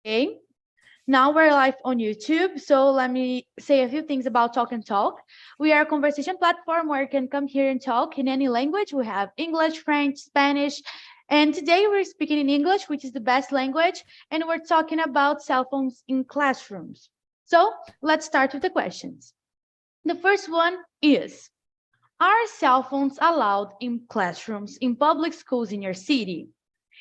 Okay, now we're live on YouTube, so let me say a few things about Talk and Talk. We are a conversation platform where you can come here and talk in any language. We have English, French, Spanish, and today we're speaking in English, which is the best language, and we're talking about cell phones in classrooms. So let's start with the questions. The first one is, are cell phones allowed in classrooms in public schools in your city?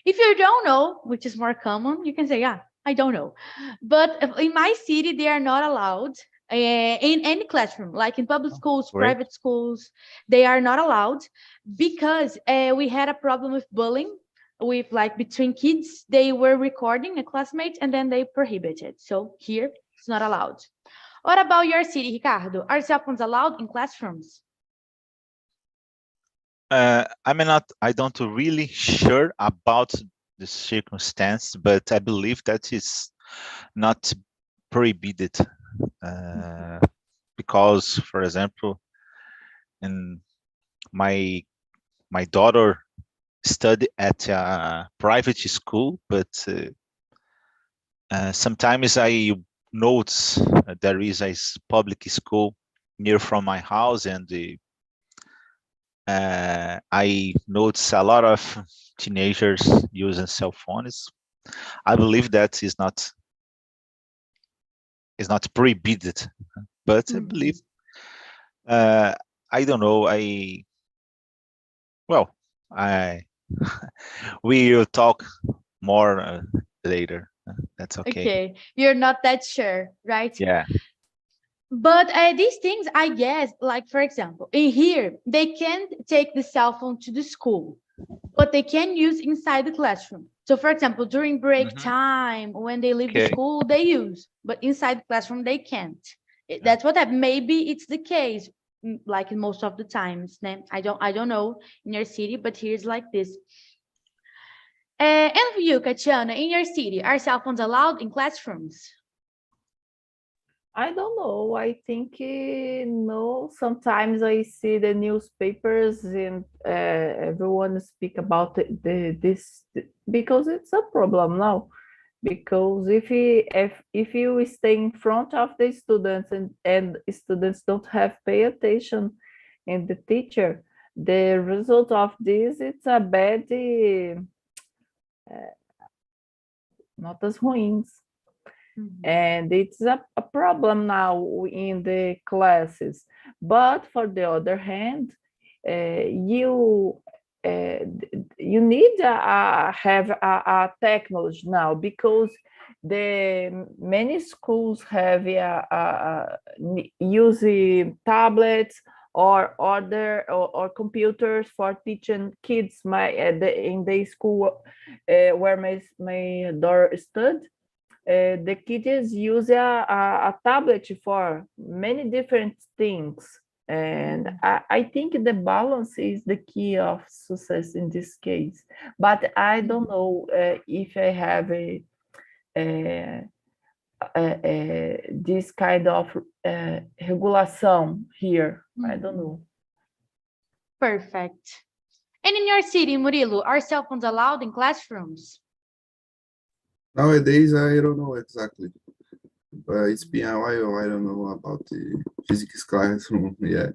If you don't know, which is more common, you can say, yeah, I don't know. But in my city, they are not allowed in any classroom, like in public schools, Great. private schools, they are not allowed because we had a problem with bullying with like between kids. They were recording a classmate and then they prohibited. So here it's not allowed. What about your city, Ricardo? Are cell phones allowed in classrooms? I don't really sure about the circumstance, but I believe that is not prohibited because, for example, in my daughter studied at a private school, but sometimes I notice there is a public school near from my house, and I notice a lot of teenagers using cell phones. I believe that is not prohibited, but I believe uh, I don't know. Well, I we will talk more later. That's okay. Okay, you're not that sure, right? Yeah. But these things, I guess, like for example, in here, they can't take the cell phone to the school, but they can use inside the classroom. So, for example, during break Mhm. time, when they leave the Okay. school, they use, but inside the classroom, they can't. Yeah. That's what happened. Maybe it's the case, like in most of the times. Then I don't know in your city, but here's like this. And for you, Katiana, in your city, are cell phones allowed in classrooms? I don't know. I think no. Sometimes I see the newspapers and everyone speak about this because it's a problem now. Because if you stay in front of the students and students don't have pay attention and the teacher, the result of this it's a bad notas ruins. And it's a problem now in the classes. But for the other hand, you need have a technology now because the many schools have use tablets or other or computers for teaching kids in the school where my daughter studied. The kids use a tablet for many different things. And I think the balance is the key of success in this case. But I don't know if I have this kind of regulation here. I don't know. Perfect. And in your city, Murilo, are cell phones allowed in classrooms? Nowadays, I don't know exactly, but it's been a while. I don't know about the physics classroom. Yeah,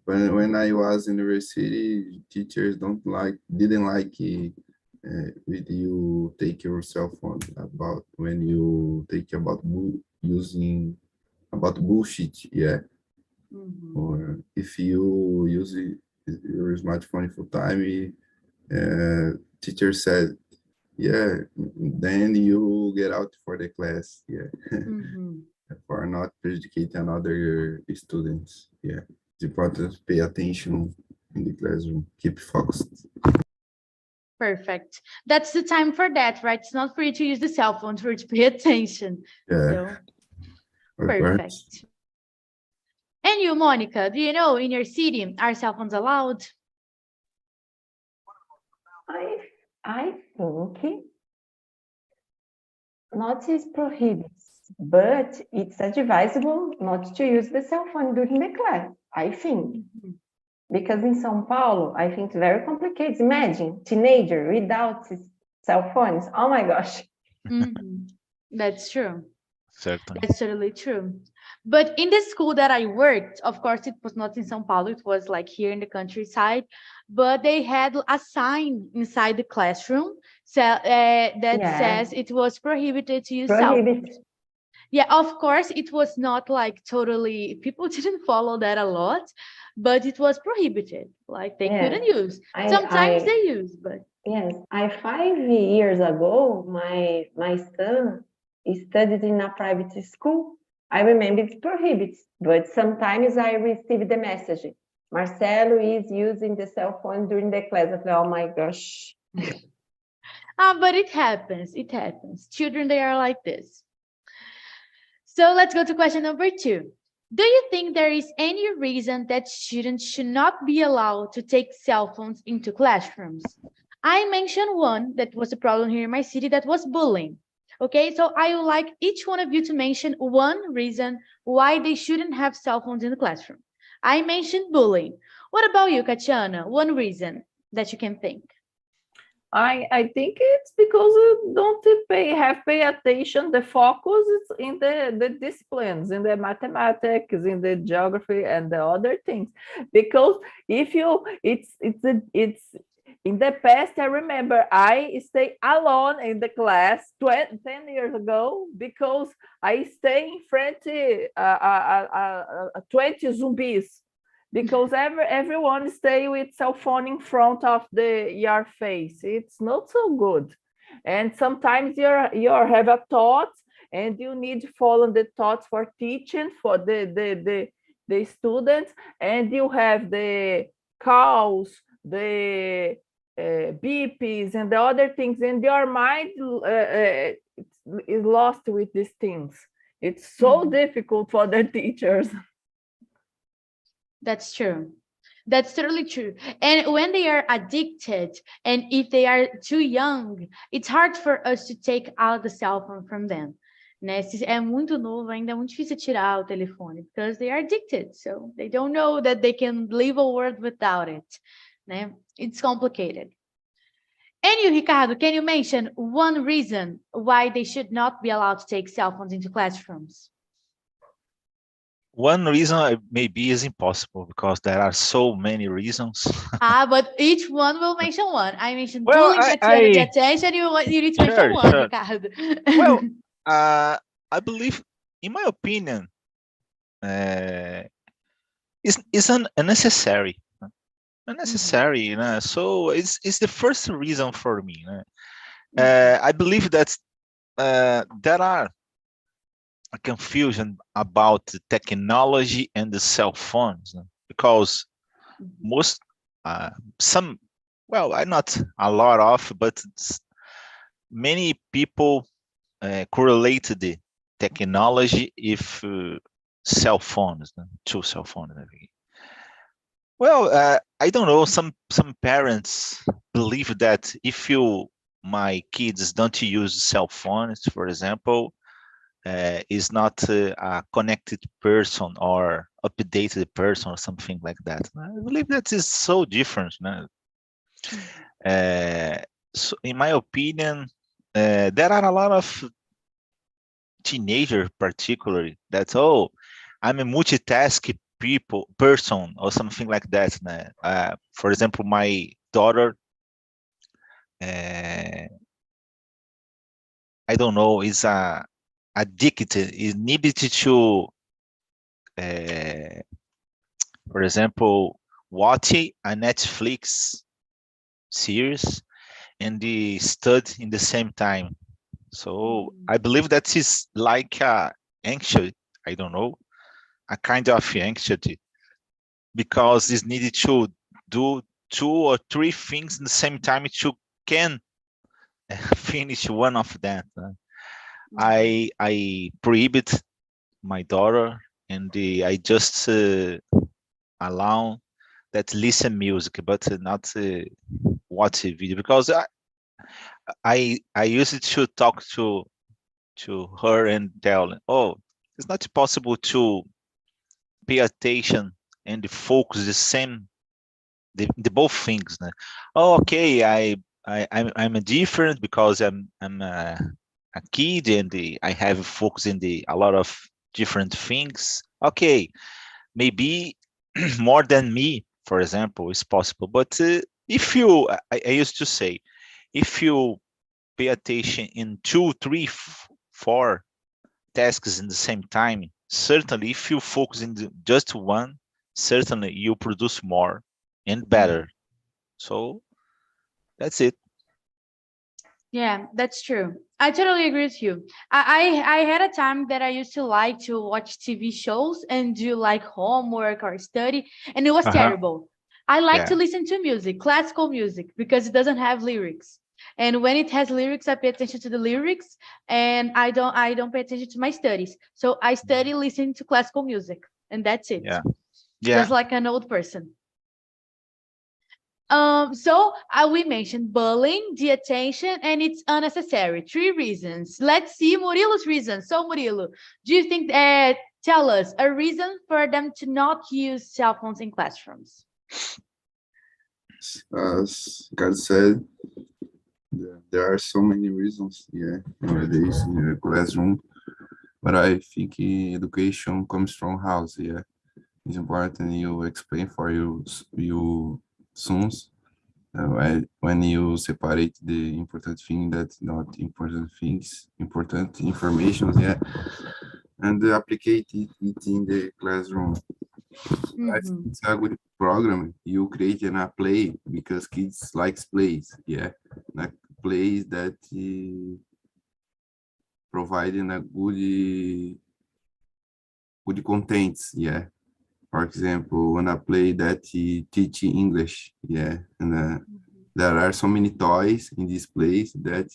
when I was in university, teachers didn't like with you take your cell phone about when you take about using about bullshit. Yeah, or if you use your smartphone full time, teacher said, yeah, then you get out for the class. Yeah. For not educating another students. Yeah, it's important to pay attention in the classroom, keep focused. Perfect. That's the time for that, right? It's not for you to use the cell phone, for you to pay attention. Yeah, So, of course. perfect. And you, Monica, do you know in your city, are cell phones allowed? I think not is prohibits, but it's advisable not to use the cell phone during the class, I think. Because in São Paulo, I think it's very complicated. Imagine teenager without cell phones. Oh my gosh. That's true. Certainly. That's totally true. But in the school that I worked, of course, it was not in São Paulo, it was like here in the countryside, but they had a sign inside the classroom that Yeah. says it was prohibited to use cell Prohibit. phones. Yeah, of course, it was not like totally, people didn't follow that a lot, but it was prohibited. Like they couldn't Yes. use. Sometimes I they use, but yes, 5 years ago, my son studied in a private school. I remember it's prohibited, but sometimes I receive the message. Marcelo is using the cell phone during the class. I thought, oh my gosh. but it happens. It happens. Children, they are like this. So let's go to question number 2. Do you think there is any reason that students should not be allowed to take cell phones into classrooms? I mentioned one that was a problem here in my city, that was bullying. Okay, so I would like each one of you to mention one reason why they shouldn't have cell phones in the classroom. I mentioned bullying. What about you, Katiana? One reason that you can think. I think it's because you don't pay attention. The focus is in the disciplines, in the mathematics, in the geography, and the other things. Because if you, it's in the past. I remember I stay alone in the class 10 years ago because I stay in front of 20 zombies. Because everyone stay with cell phone in front of your face. It's not so good. And sometimes you have a thought and you need to follow the thoughts for teaching for the students, and you have the calls, the beeps and the other things, and your mind is lost with these things. It's so difficult for the teachers. That's true. That's totally true. And when they are addicted, and if they are too young, it's hard for us to take out the cell phone from them. Né? Se é muito novo, ainda é muito difícil tirar o telefone, because they are addicted. So they don't know that they can live a world without it. Né? It's complicated. And you, Ricardo, can you mention one reason why they should not be allowed to take cell phones into classrooms? One reason maybe is impossible because there are so many reasons. But each one will mention one. I mentioned Well, bullying, Tatiana, the attention. You need to mention one, sure. Ricardo. Well, I believe, in my opinion, it's unnecessary. Unnecessary, you know. So it's the first reason for me. I believe that there are a confusion about the technology and the cell phones, because most some, well, I not a lot of, but many people correlate the technology if cell phones, two cell phones. Well, I don't know. Some parents believe that if my kids don't use cell phones, for example, is not a connected person or updated person or something like that. I believe that is so different. No? So in my opinion, there are a lot of teenagers, particularly, that, oh, I'm a multitask person or something like that. For example, my daughter, I don't know, is addicted, is needed to, for example, watch a Netflix series and study in the same time. So I believe that is like anxiety, I don't know, a kind of anxiety, because it's needed to do 2 or 3 things in the same time to can finish one of them. I prohibit my daughter, and I just allow that listen music, but not watch a video, because I used to talk to her and tell, oh, it's not possible to pay attention and focus the same, the both things. Oh, okay, I'm different because I'm a kid and I have focus in a lot of different things. Okay, maybe more than me, for example, is possible. But if you, I used to say, if you pay attention in two, three, four tasks in the same time, certainly if you focus in just one, certainly you produce more and better. So that's it. Yeah, that's true. I totally agree with you. I had a time that I used to like to watch TV shows and do like homework or study, and it was Uh-huh. terrible. I like Yeah. to listen to music, classical music, because it doesn't have lyrics. And when it has lyrics, I pay attention to the lyrics, and I don't pay attention to my studies. So I study listening to classical music, and that's it. Yeah. Yeah. Just like an old person. We mentioned bullying, the attention, and it's unnecessary. Three reasons. Let's see Murilo's reasons. So Murilo, do you think tell us a reason for them to not use cell phones in classrooms? As God said, there are so many reasons, yeah, nowadays in the classroom, but I think education comes from house, yeah. It's important you explain for you sons when you separate the important thing that's not important things, important information, yeah, and applicate it in the classroom. I think Mhm. it's a good program. You create a play because kids likes plays, yeah, like plays that providing a good contents, yeah. For example, when I play that teach English, yeah, and there are so many toys in this place that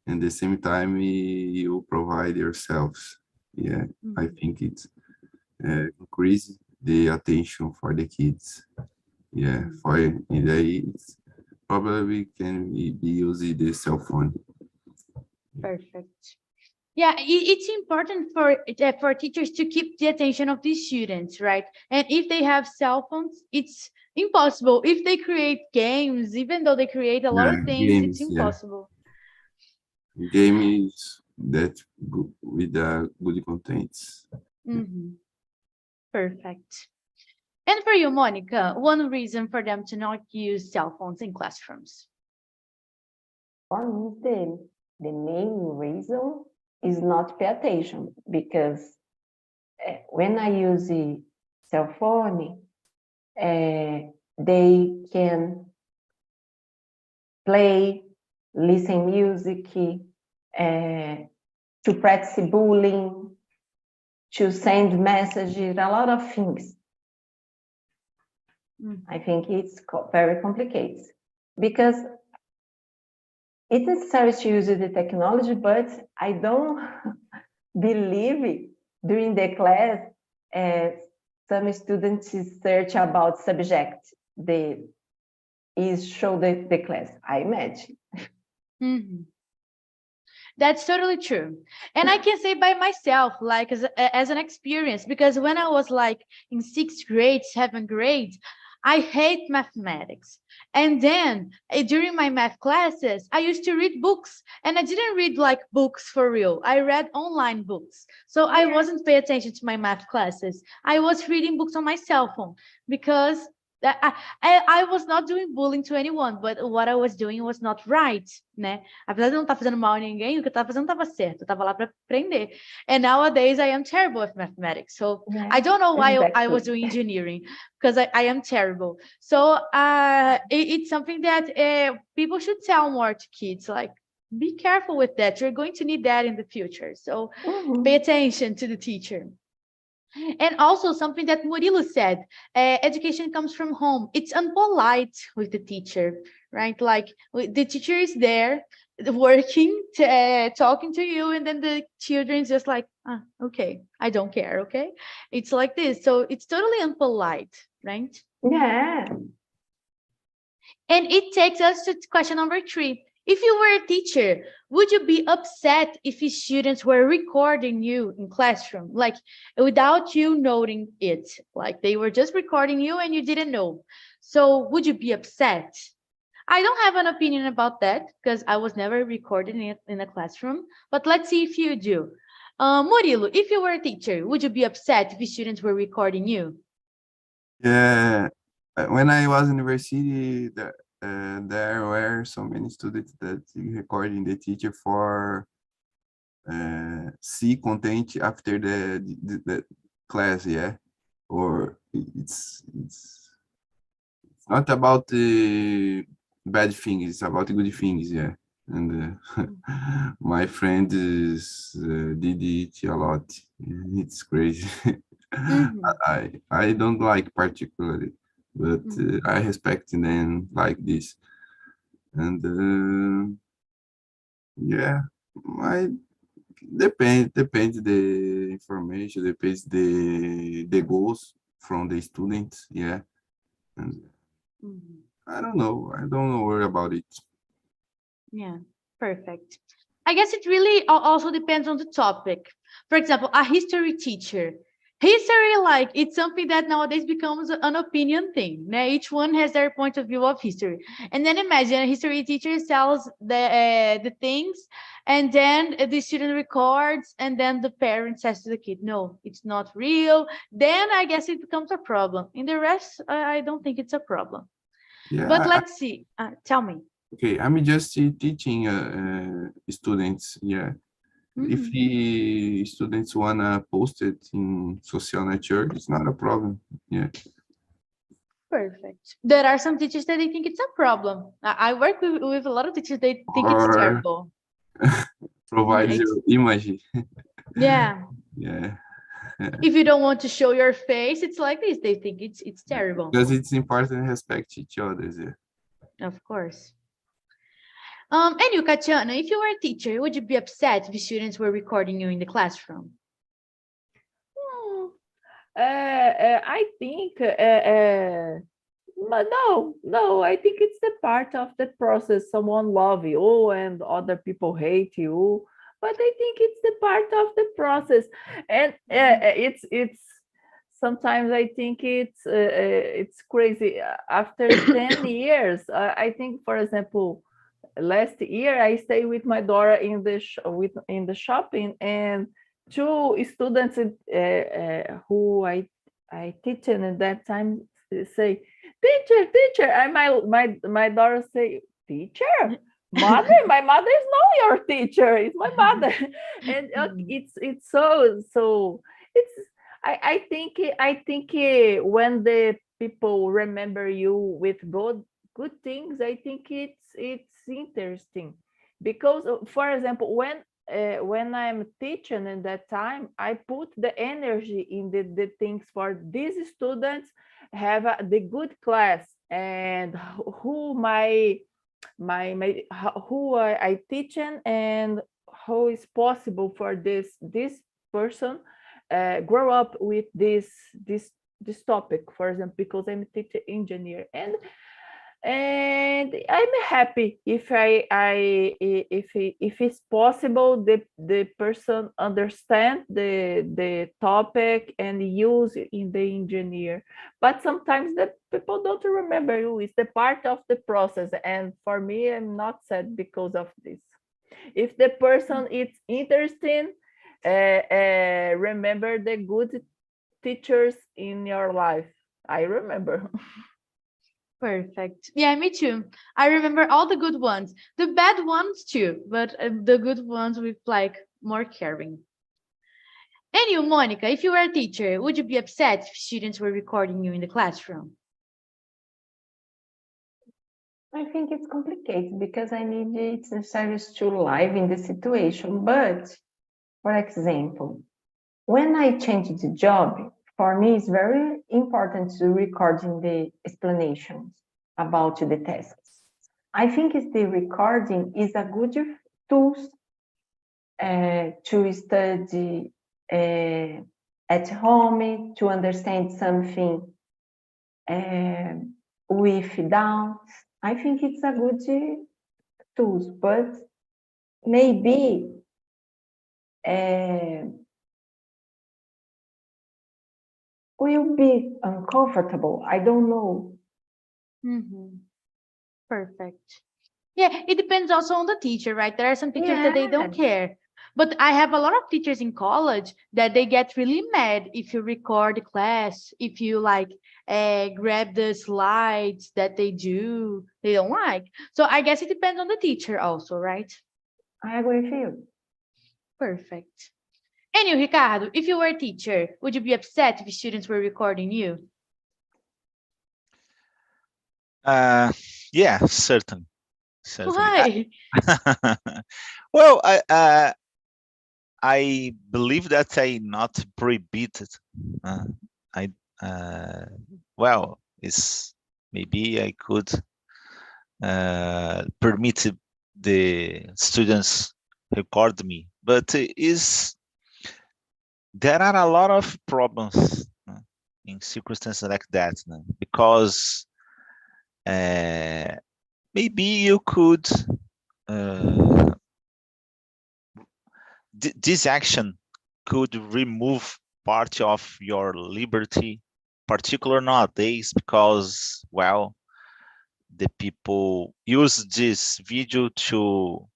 at the same time you provide yourselves. Yeah, I Mhm. think it's increase the attention for the kids. Yeah, Mhm. for it's probably can be using the cell phone. Perfect. Yeah, it's important for teachers to keep the attention of these students, right? And if they have cell phones, it's impossible. If they create games, even though they create a lot Yeah, of things, it's games. Yeah, impossible. games that with good contents. Mhm. Perfect. And for you, Monica, one reason for them to not use cell phones in classrooms. For me, the main reason is not pay attention because when I use the cell phone, they can play, listen music, to practice bullying, to send messages, a lot of things. I think it's very complicated because it's necessary to use the technology, but I don't believe during the class some students search about subject the is show the class, I imagine. Mhm. That's totally true. And I can say by myself, like as an experience, because when I was like in sixth grade, seventh grade, I hate mathematics. And then during my math classes, I used to read books and I didn't read like books for real. I read online books. So I wasn't paying attention to my math classes. I was reading books on my cell phone because I was not doing bullying to anyone, but what I was doing was not right, né? Apesar de eu não estar fazendo mal a ninguém, o que eu estava fazendo estava certo. Eu estava lá para aprender. And nowadays I am terrible at mathematics. So I don't know why I was Exactly. doing engineering because I am terrible. So it's something that people should tell more to kids. Like, be careful with that. You're going to need that in the future. So pay attention to the teacher. And also something that Murilo said, education comes from home. It's unpolite with the teacher, right? Like the teacher is there working, talking to you, and then the children's just like, okay, I don't care, okay? It's like this. So it's totally unpolite, right? Yeah. And it takes us to question number 3. If you were a teacher, would you be upset if your students were recording you in classroom, like without you noting it? Like they were just recording you and you didn't know. So would you be upset? I don't have an opinion about that because I was never recorded in a classroom, but let's see if you do. Murilo, if you were a teacher, would you be upset if students were recording you? Yeah, when I was in university, there were so many students that recording the teacher for see content after the class, yeah. Or it's not about the bad things, it's about the good things, yeah. And my friends did it a lot. It's crazy. Mhm, I don't like particularly, but mhm. I respect them like this. And yeah, I depends the information, depends the goals from the students. Yeah, and Mhm. I don't know. I don't worry about it. Yeah, perfect. I guess it really also depends on the topic. For example, a history teacher. History, like, it's something that nowadays becomes an opinion thing. Né? Each one has their point of view of history. And then imagine a history teacher tells the things, and then the student records, and then the parent says to the kid, no, it's not real. Then I guess it becomes a problem. In the rest, I don't think it's a problem. But Yeah, let's see. Tell me. okay. I'm just teaching students. Yeah, if Mhm. the students wanna post it in social network, it's not a problem. Yeah, Perfect. There are some teachers that they think it's a problem. I work with a lot of teachers, they think it's or terrible. provide It's your image. yeah. Yeah. If you don't want to show your face, it's like this. They think it's terrible. Because it's important to respect each other. Yeah. Of course. And you, Katiana, if you were a teacher, would you be upset if students were recording you in the classroom? Hmm. I think, but no, I think it's the part of the process. Someone love you and other people hate you, but I think it's the part of the process, and it's sometimes I think it's crazy. After 10 years, I think, for example, last year I stayed with my daughter in the in the shopping, and two students who I teach at that time say, teacher, and my daughter say, teacher, mother, my mother is not your teacher, it's my mother. And it's so it's I think when the people remember you with good things, I think it's interesting, because for example, when I'm teaching in that time, I put the energy in the things for these students have the good class, and who who I teaching, and how is possible for this person grow up with this topic, for example, because I'm a teacher engineer, and I'm happy if it's possible the person understand the topic and use it in the engineer. But sometimes the people don't remember you. It's the part of the process, and for me, I'm not sad because of this. If the person is interesting, remember the good teachers in your life. I remember. Perfect. Yeah, me too. I remember all the good ones, the bad ones too, but the good ones with like more caring. And you, Monica, if you were a teacher, would you be upset if students were recording you in the classroom? I think it's complicated because I need it's necessary to live in the situation. But, for example, when I changed the job, for me it's very important to recording the explanations about the tasks. I think it's the recording is a good tool to study at home, to understand something with doubts. I think it's a good tool, but maybe will be uncomfortable. I don't know. Mm-hmm. Perfect. Yeah, it depends also on the teacher, right? There are some teachers that they don't care. But I have a lot of teachers in college that they get really mad if you record the class, if you like grab the slides that they do, they don't like. So I guess it depends on the teacher also, right? I agree with you. Perfect. And you, Ricardo, if you were a teacher, would you be upset if students were recording you? Yeah, certainly. Why? Well, I believe that I not prohibited. I well, it's maybe I could permit the students record me, but is there are a lot of problems in circumstances like that, because maybe you could this action could remove part of your liberty, particularly nowadays, because, well, the people use this video to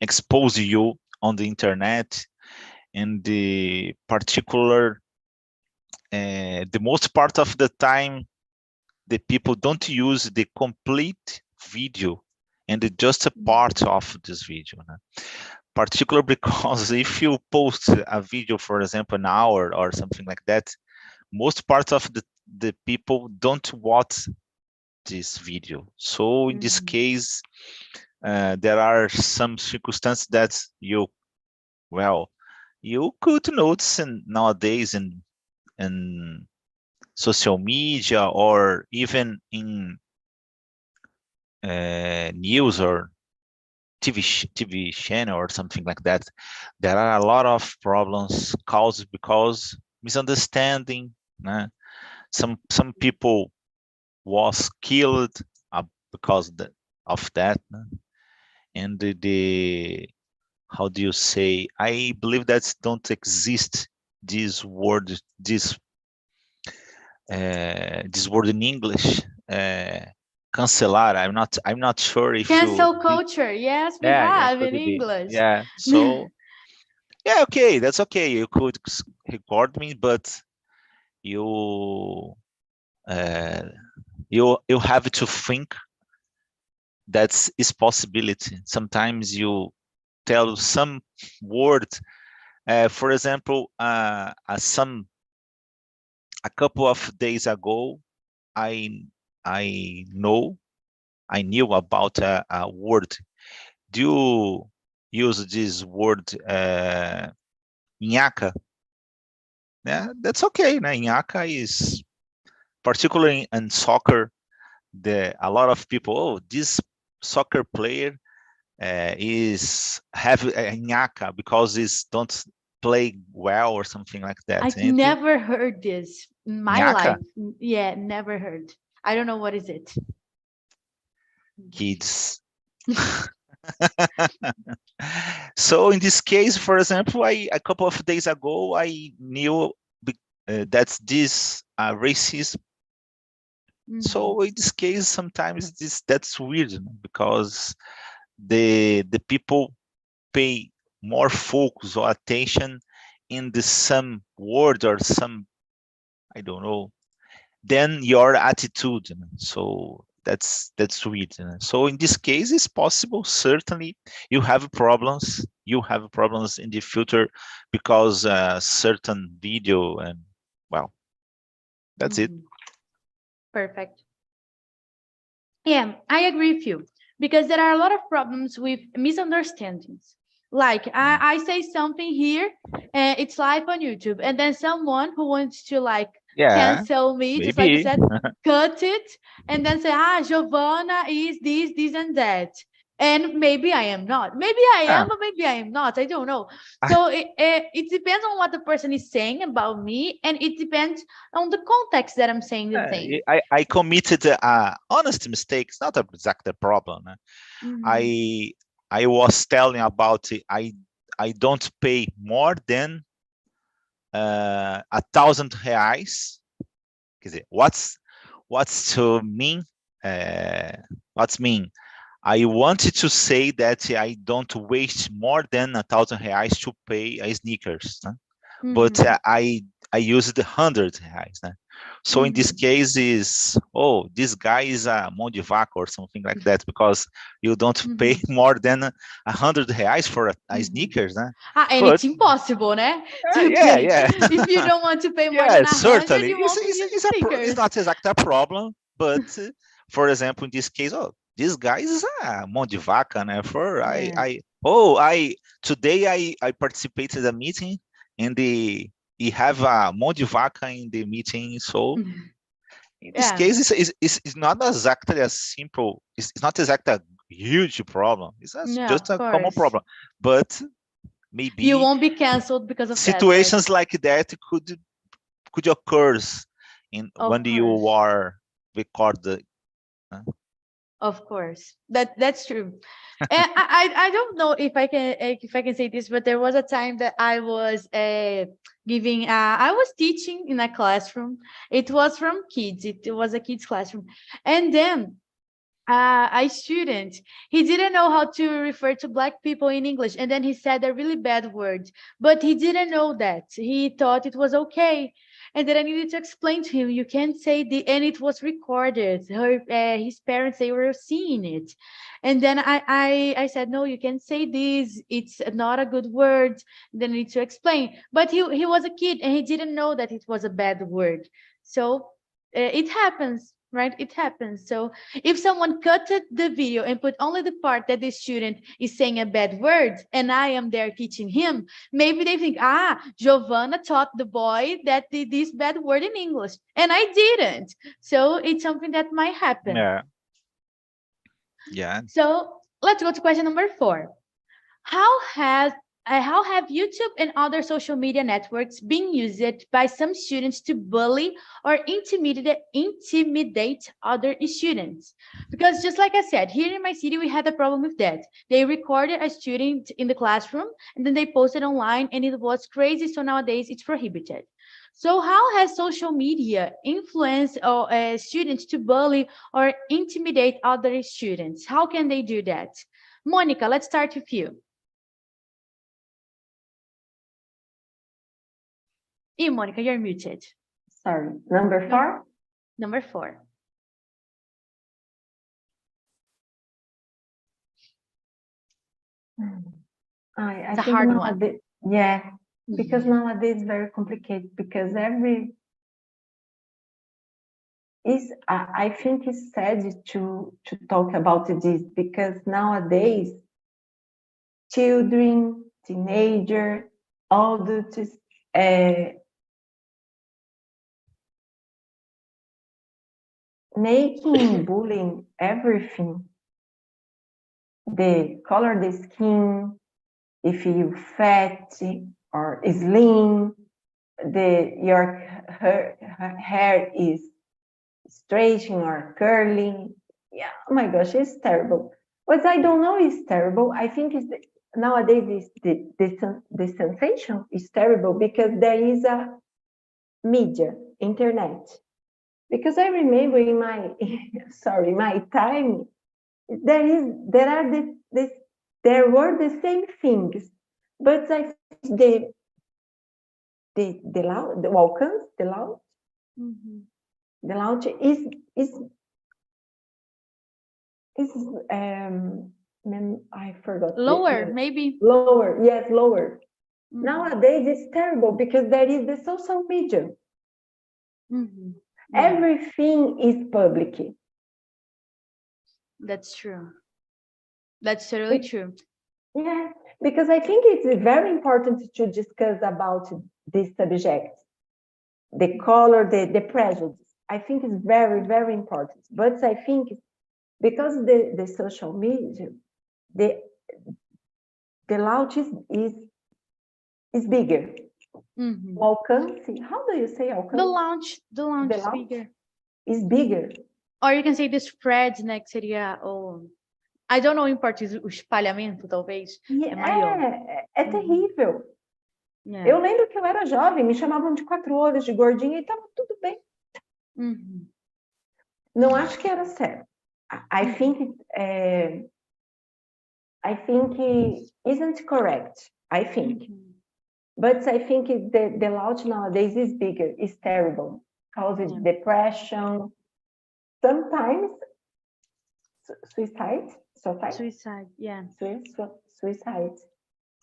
expose you on the internet, and the particular, the most part of the time, the people don't use the complete video and just a part of this video. Particularly because if you post a video, for example, an hour or something like that, most part of the people don't watch this video. So in this case, there are some circumstances that you could notice nowadays in social media, or even in news or TV channel or something like that. There are a lot of problems caused because misunderstanding. Some people was killed because of that, and the how do you say? I believe that don't exist this word, this word in English. Cancelar. I'm not sure if Cancel you. culture. Yes, we Yeah, have could in be. English. Yeah, so yeah, okay, that's okay. You could record me, but you uh, you have to think that's is possibility. Sometimes you tell some word, for example, a couple of days ago, I I knew about a word. Do you use this word Inhaca? Yeah, that's okay. Inhaca is particularly in soccer. A lot of people, oh, this soccer player is have Inhaca because he's don't play well or something like that. I've And never heard this in my Inhaca, life. Yeah, never heard. I don't know what is it. kids. So in this case, for example, a couple of days ago, I knew that this racism. So in this case, sometimes that's weird, because the people pay more focus or attention in the some word or some, I don't know, than your attitude. So that's weird. So in this case, it's possible. Certainly, you have problems. You have problems in the future because certain video, and well, that's it. Perfect. Yeah, I agree with you, because there are a lot of problems with misunderstandings. Like I say something here, and it's live on YouTube, and then someone who wants to like Yeah, cancel me, just like you maybe. said, cut it, and then say, Giovanna is this, and that. And maybe I am not. Maybe I am, but maybe I am not. I don't know. So it depends on what the person is saying about me, and it depends on the context that I'm saying the thing. I committed a honest mistake. It's not exactly a problem. I was telling about it. I don't pay more than R$ 1,000. Quer dizer, what's to mean what's mean? I wanted to say that I don't waste more than R1,000 to pay a sneakers, né? But I used 100 reais, né? So in this case is, oh, this guy is a mão de vaca or something like that, because you don't pay more than 100 reais for a sneakers, né? And But, it's impossible, né? yeah. If you don't want to pay more than 100, certainly. you won't use stickers. It's not exactly a problem, but for example, in this case, oh, this guy is a mão de vaca, né? Today I participated in a meeting and he have a mão de vaca in the meeting, so in this case it's not exactly as simple, it's not exactly a huge problem, it's just a common problem, but maybe you won't be canceled because of situations like that could occur when you are recorded. Of course, that's true. And I don't know if I can say this, but there was a time that I was giving I was teaching in a classroom. It was from kids. It was a kids classroom, and then a student, he didn't know how to refer to Black people in English, and then he said a really bad word, but he didn't know that. He thought it was okay. And then I needed to explain to him, you can't say and it was recorded. His parents, they were seeing it. And then I said, no, you can't say this. It's not a good word. Then I need to explain. But he was a kid and he didn't know that it was a bad word. So it happens, right? It happens. So if someone cut the video and put only the part that the student is saying a bad word, and I am there teaching him, maybe they think, Giovanna taught the boy that did this bad word in English, and I didn't. So it's something that might happen. Yeah. So let's go to question number 4. How have YouTube and other social media networks been used by some students to bully or intimidate other students? Because just like I said, here in my city, we had a problem with that. They recorded a student in the classroom and then they posted online and it was crazy. So nowadays it's prohibited. So how has social media influenced students to bully or intimidate other students? How can they do that? Monica, let's start with you. Monica, you're muted. Sorry, number 4? Number 4. It's a hard one. Yeah, because nowadays it's very complicated because I think it's sad to talk about this because nowadays children, teenagers, adults, making bullying everything, the color of the skin, if you fat or slim, your hair is straight or curly. Yeah, oh my gosh, it's terrible. What I don't know is terrible. I think nowadays the sensation is terrible because there is a media, internet. Because I remember in my my time, there were the same things, but I think the launch is I forgot. Lower, maybe. Lower, yes, lower. Nowadays it's terrible because there is the social media. Everything is public. That's true. That's totally true. Yeah, because I think it's very important to discuss about this subject, the color, the prejudice. I think it's very, very important. But I think because the social media, the launch is bigger. Alcance, how do you say alcance? The launch is bigger. Is bigger. Or you can say the spread, né, que seria I don't know em português, o espalhamento, talvez. É maior. É terrível. Eu lembro que eu era jovem, me chamavam de 4 olhos, de gordinha, e estava tudo bem. Não acho que era certo. I think it isn't correct. I think, but I think the loud nowadays is bigger. It's terrible, causes depression. Sometimes suicide. Suicide, yeah. Suicide.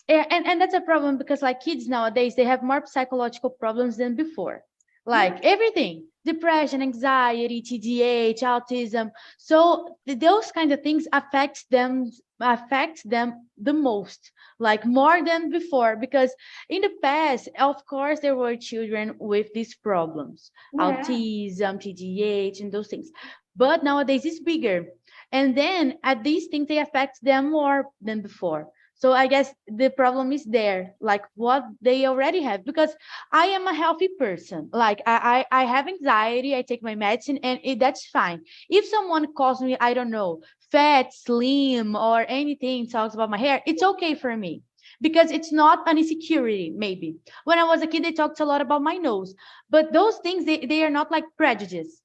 Yeah, and that's a problem because like kids nowadays, they have more psychological problems than before. Like everything, depression, anxiety, TDAH, autism. So those kind of things affect them the most, like more than before, because in the past, of course, there were children with these problems, autism, TDAH, and those things. But nowadays it's bigger. And then at these things, they affect them more than before. So I guess the problem is there, like what they already have, because I am a healthy person. Like I have anxiety, I take my medicine, and that's fine. If someone calls me, I don't know, fat, slim, or anything, talks about my hair, it's okay for me because it's not an insecurity, maybe. When I was a kid, they talked a lot about my nose, but those things, they are not like prejudice.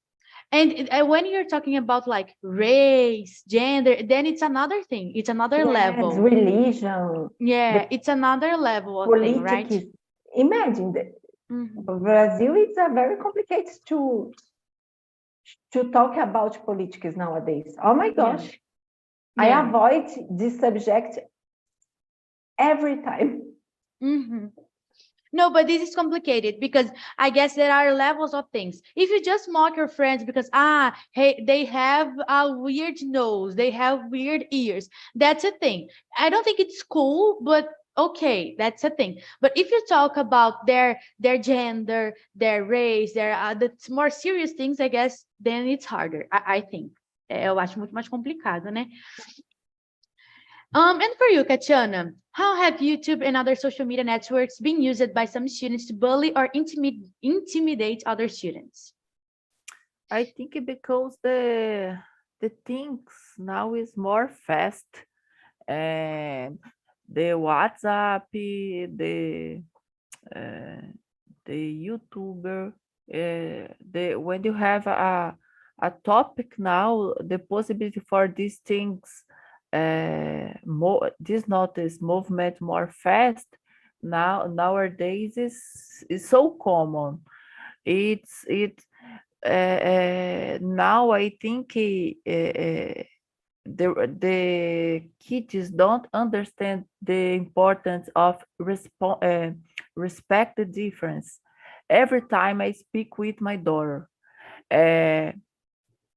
And when you're talking about like race, gender, then it's another thing. It's another level. Religion. Yeah, it's another level of thing, right? Imagine that Brazil is a very complicated to talk about politics nowadays. Oh my gosh. I avoid this subject every time. No, but this is complicated because I guess there are levels of things. If you just mock your friends because, hey, they have a weird nose, they have weird ears, that's a thing. I don't think it's cool, but okay, that's a thing. But if you talk about their gender, their race, the more serious things, I guess, then it's harder, I think. Eu acho muito mais complicado, né? And for you, Katiana, how have YouTube and other social media networks been used by some students to bully or intimidate other students? I think because the things now is more fast, and the WhatsApp, the YouTuber, when you have a topic now, the possibility for these things, this movement more fast nowadays is so common. Now I think the kids don't understand the importance of respect the difference. Every time I speak with my daughter,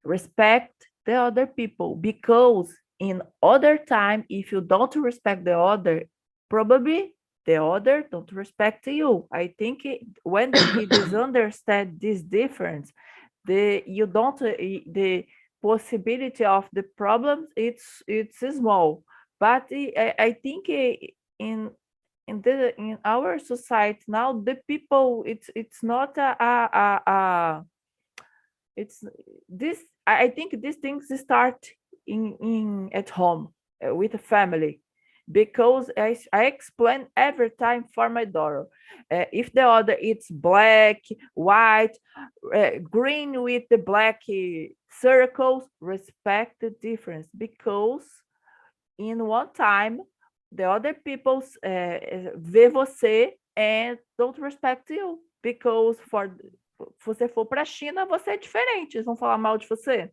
respect the other people, because in other time, if you don't respect the other, probably the other don't respect you. I think when the kids understand this difference, the possibility of the problems, it's small. But I think in our society now, the people, it's not it's this. I think these things start in at home with the family, because I explain every time for my daughter, if the other it's black, white, green with the black circles, respect the difference, because in one time the other people vê você and don't respect you, because você for para a China, você é diferente, eles vão falar mal de você.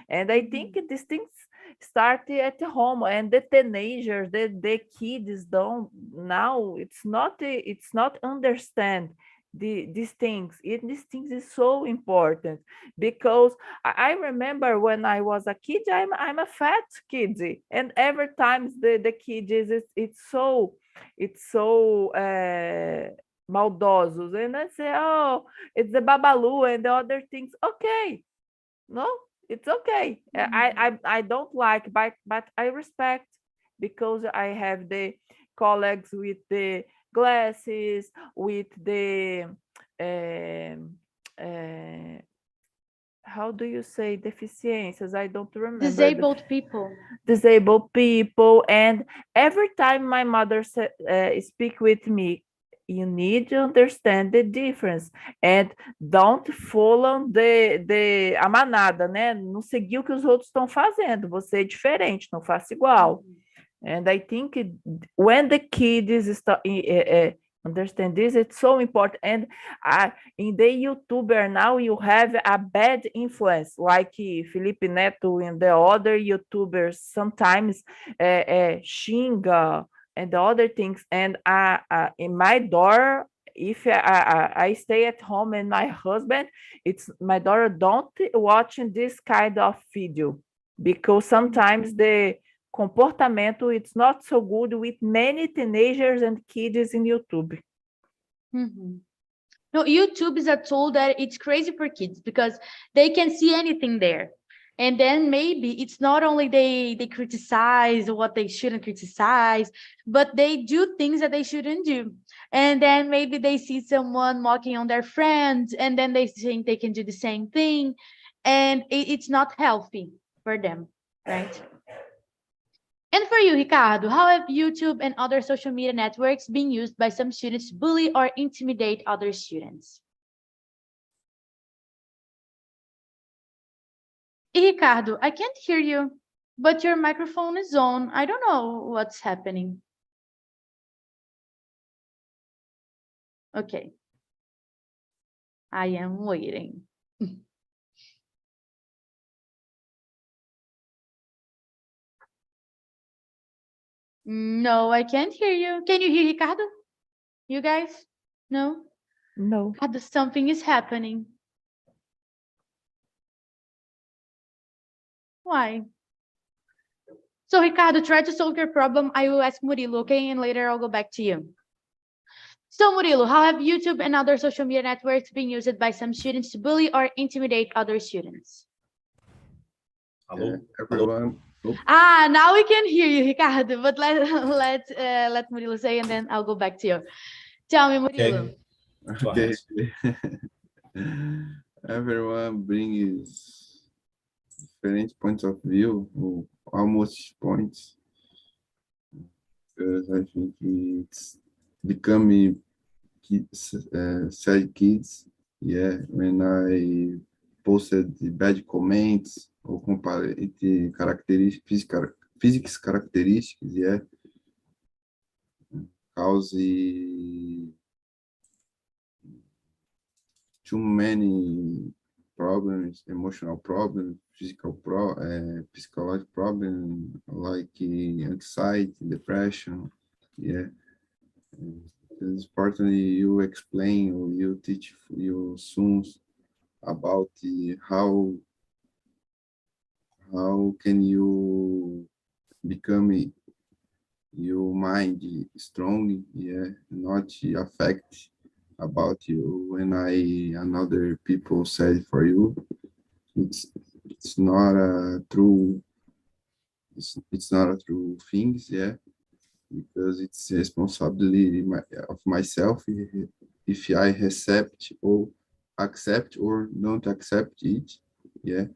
And I think these things start at home, and the teenagers, the kids don't now. It's not understand these things. These things is so important, because I remember when I was a kid, I'm a fat kid, and every time the kid it's so maldosos, and I say, oh, it's the babalu and the other things. Okay, no, it's okay. I don't like, but I respect, because I have the colleagues with the glasses, with the how do you say deficiências? I don't remember. Disabled people. And every time my mother speak with me, you need to understand the difference and don't follow a manada, né? Não seguir o que os outros estão fazendo. Você é diferente, não faça igual. And I think when the kids understand this, it's so important. And in the YouTuber now, you have a bad influence, like Felipe Neto and the other YouTubers sometimes xinga and the other things. And in my door, if I stay at home and my husband, it's my daughter don't watching this kind of video because sometimes the comportamento it's not so good with many teenagers and kids in YouTube. No, YouTube is a tool that it's crazy for kids because they can see anything there. And then maybe it's not only they criticize what they shouldn't criticize, but they do things that they shouldn't do. And then maybe they see someone mocking on their friends, and then they think they can do the same thing. And it's not healthy for them, right? And for you, Ricardo, how have YouTube and other social media networks been used by some students to bully or intimidate other students? Ricardo, I can't hear you, but your microphone is on. I don't know what's happening. Okay. I am waiting. No, I can't hear you. Can you hear Ricardo? You guys? No? No. Ricardo, something is happening. Why? So Ricardo, try to solve your problem. I will ask Murilo, okay? And later I'll go back to you. So Murilo, how have YouTube and other social media networks been used by some students to bully or intimidate other students? Hello, everyone. Now we can hear you, Ricardo, but let Murilo say, and then I'll go back to you. Tell me, Murilo. Okay. Everyone brings different points of view, or almost points, because I think it's becoming sad kids. Yeah, when I posted the bad comments or compare the physics characteristics, yeah, cause too many problems, emotional problems, psychological problems like anxiety, depression, yeah. It's important you explain or you teach your students about how can you become your mind strong, yeah, not affect about you when another people said for you. It's not a true. It's not a true things, yeah, because it's responsibility of myself if I accept or don't accept it, yeah.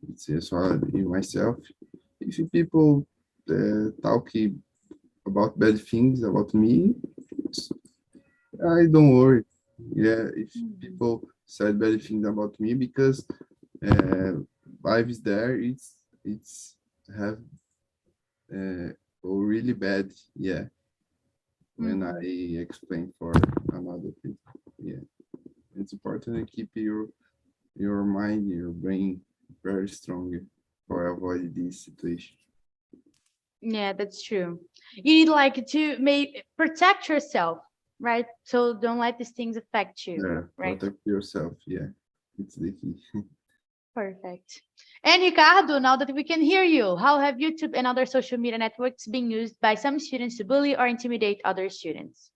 It's responsibility myself. If people talk about bad things about me, I don't worry. Yeah, if people said bad things about me, because life is there, it's have really bad, yeah. When I explain for another people, yeah, it's important to keep your mind, your brain very strong for avoid this situation. Yeah, that's true. You need like to protect yourself, right? So don't let these things affect you, Yeah, right? protect yourself, yeah, it's the key. Perfect. And Ricardo, now that we can hear you, how have YouTube and other social media networks been used by some students to bully or intimidate other students?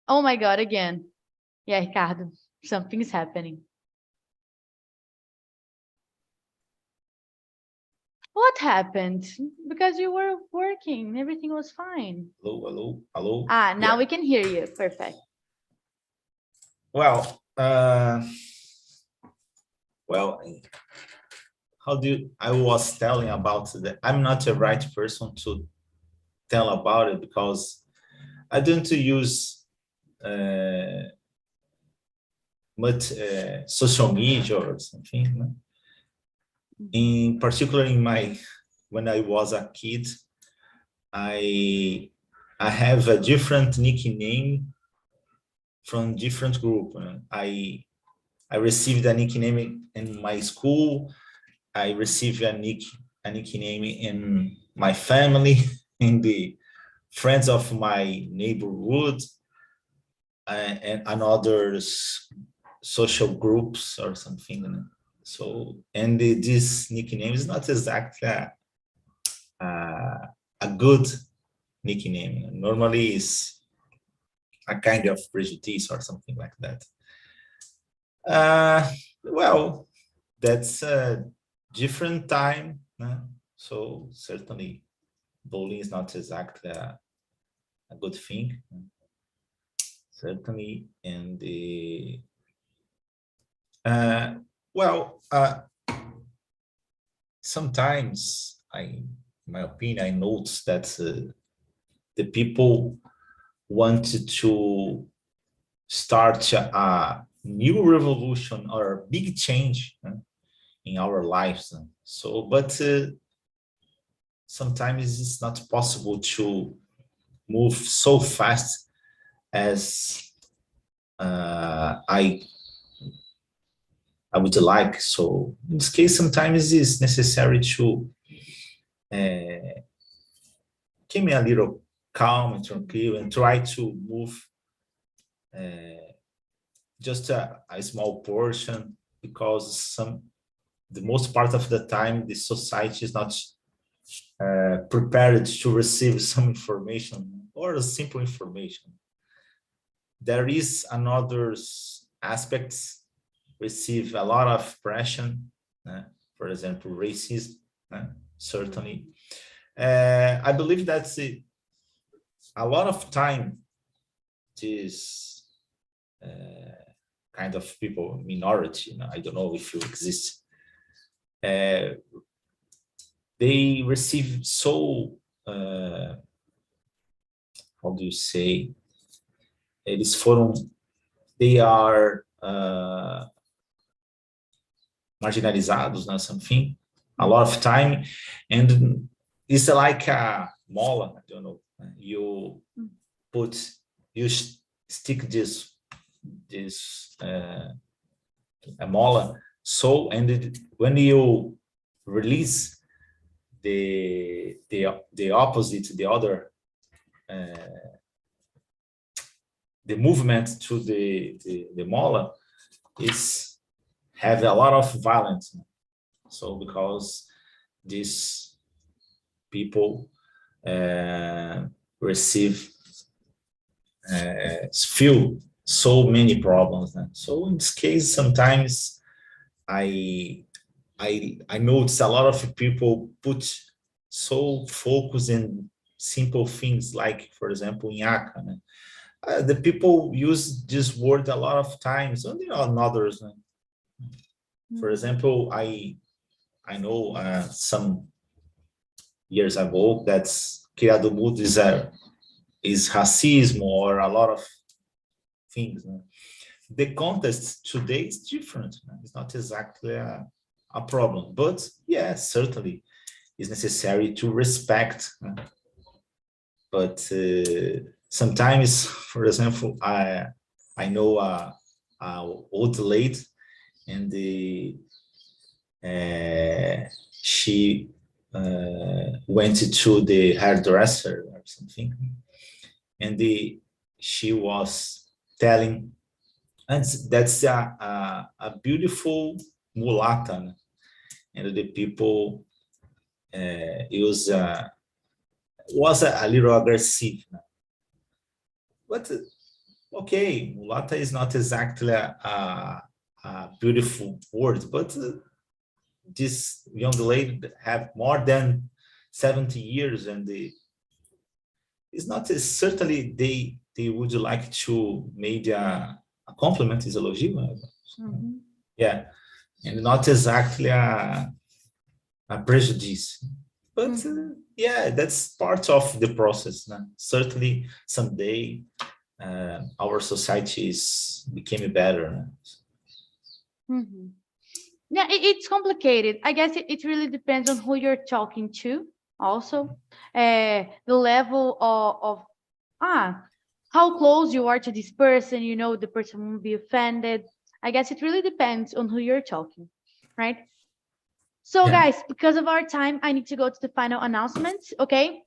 Oh my God, again. Yeah, Ricardo, something is happening. What happened? Because you were working, everything was fine. Hello. Now we can hear you. Perfect. Well, I was telling about that I'm not the right person to tell about it because I don't use much social media or something. No? In particular, when I was a kid, I have a different nickname from different group. I received a nickname in my school. I received a nickname in my family, in the friends of my neighborhood, and others social groups or something. So, and this nickname is not exactly a good nickname. Normally, is a kind of prejudice or something like that. Well, that's a different time. So certainly, bullying is not exactly a good thing. Certainly, and sometimes in my opinion, I notice that the people wanted to start a new revolution or a big change in our lives. So, but sometimes it's not possible to move so fast as I would like. So in this case, sometimes it's necessary to keep me a little calm and tranquil and try to move just a small portion, because the most part of the time the society is not prepared to receive some information or simple information. There is another aspects receive a lot of pressure, for example, racism, certainly. I believe that's a lot of time this kind of people, minority, I don't know if you exist, they receive so, how do you say, they are marginalizados, something, a lot of time, and it's like a mola, I don't know, you stick this a mola, so, and when you release the opposite, the other, the movement to the mola is have a lot of violence. So because these people feel so many problems. So in this case, sometimes I notice a lot of people put so focus in simple things like, for example, nhaka. The people use this word a lot of times, and on others. For example, I know some years ago that criado mudo is racism or a lot of things. The context today is different. It's not exactly a problem, but yes, certainly it's necessary to respect. But sometimes, for example, I know a old lady, and she went to the hairdresser or something, and she was telling, and that's a beautiful mulata, and the people was a little aggressive, but okay, mulata is not exactly a beautiful word, but this young lady have more than 70 years, and it's not certainly they would like to make a compliment, is elogio. Yeah, and not exactly a prejudice. But yeah, that's part of the process. Certainly, someday our society is becoming better. Yeah, it's complicated. I guess it really depends on who you're talking to. Also, the level of how close you are to this person. You know, the person won't be offended. I guess it really depends on who you're talking, right? So Yeah. guys, because of our time, I need to go to the final announcements, okay?